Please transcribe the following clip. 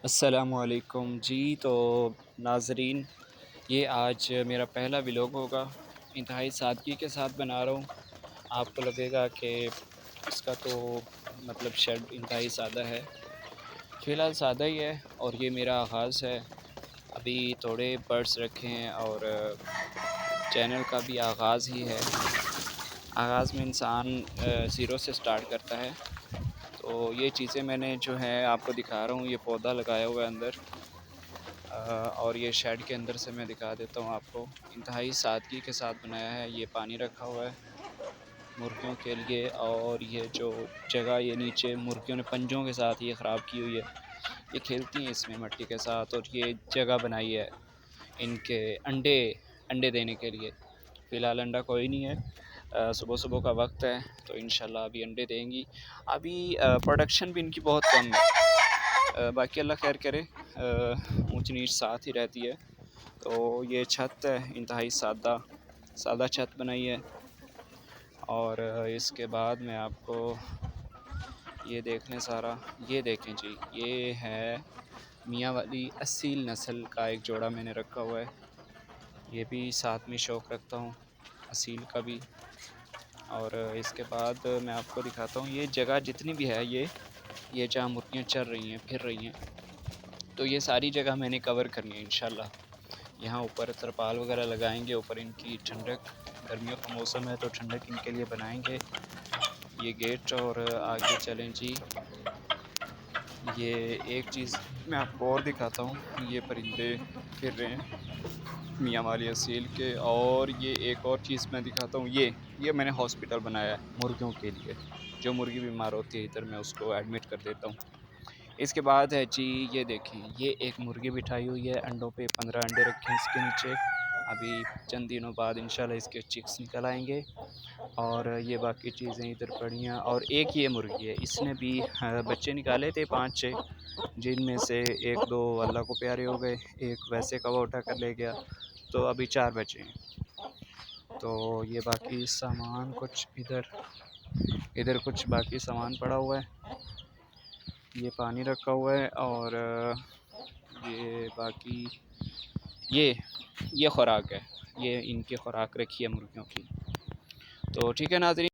अस्सलामुअलैकुम जी। तो नाज़रीन, ये आज मेरा पहला व्लॉग होगा। इंतहाई सादगी के साथ बना रहा हूँ। आपको लगेगा कि इसका तो मतलब शेड इंतहाई सादा है। फ़िलहाल सादा ही है और ये मेरा आगाज़ है। अभी थोड़े बर्ड्स रखे हैं और चैनल का भी आगाज़ ही है। आगाज़ में इंसान ज़ीरो से स्टार्ट करता है। तो ये चीज़ें मैंने जो है आपको दिखा रहा हूँ, ये पौधा लगाया हुआ है अंदर। और ये शेड के अंदर से मैं दिखा देता हूँ आपको। इंतहाई सादगी के साथ बनाया है। ये पानी रखा हुआ है मुर्गियों के लिए, और ये जो जगह ये नीचे मुर्गियों ने पंजों के साथ ये ख़राब की हुई है। ये खेलती हैं इसमें मट्टी के साथ, और ये जगह बनाई है इनके अंडे अंडे देने के लिए। फ़िलहाल अंडा कोई नहीं है। सुबह-सुबह का वक्त है, तो इंशाल्लाह अभी अंडे देंगी। अभी प्रोडक्शन भी इनकी बहुत कम है। बाकी अल्लाह खैर करे। ऊँच नीच साथ ही रहती है। तो ये छत है, इंतहाई सादा सादा छत बनाई है। और इसके बाद मैं आपको ये देखने सारा, ये देखें जी, ये है मियाँ वाली असील नस्ल का एक जोड़ा मैंने रखा हुआ है। ये भी साथ में शौक़ रखता हूँ असील का भी। और इसके बाद मैं आपको दिखाता हूँ ये जगह जितनी भी है, ये जहाँ मुर्गियाँ चर रही हैं, फिर रही हैं, तो ये सारी जगह मैंने कवर करनी है इंशाल्लाह। यहाँ ऊपर तरपाल वगैरह लगाएंगे, ऊपर इनकी ठंडक, गर्मियों का मौसम है तो ठंडक इनके लिए बनाएंगे ये गेट। और आगे चलें जी। ये एक चीज़ मैं आपको और दिखाता हूँ, ये परिंदे फिर रहे हैं मियाँ वाली असील के। और ये एक और चीज़ मैं दिखाता हूँ, ये मैंने हॉस्पिटल बनाया है मुर्गियों के लिए। जो मुर्गी बीमार होती है इधर मैं उसको एडमिट कर देता हूँ। इसके बाद है जी, ये देखें, ये एक मुर्गी बिठाई हुई है अंडों पे। 15 अंडे रखे हैं इसके नीचे। अभी चंद दिनों बाद इंशाल्लाह इसके चिक्स निकल आएंगे। और ये बाकी चीज़ें इधर पड़ी हैं। और एक ये मुर्गी है, इसने भी बच्चे निकाले थे 5-6, जिनमें से 1-2 अल्लाह को प्यारे हो गए, एक वैसे कवा उठा कर ले गया। तो अभी 4 बचे हैं। तो ये बाकी सामान कुछ इधर इधर कुछ बाकी सामान पड़ा हुआ है। ये पानी रखा हुआ है। और ये बाकी ये ये खुराक है, ये इनकी खुराक रखी है मुर्गियों की। तो ठीक है नाज़रीन।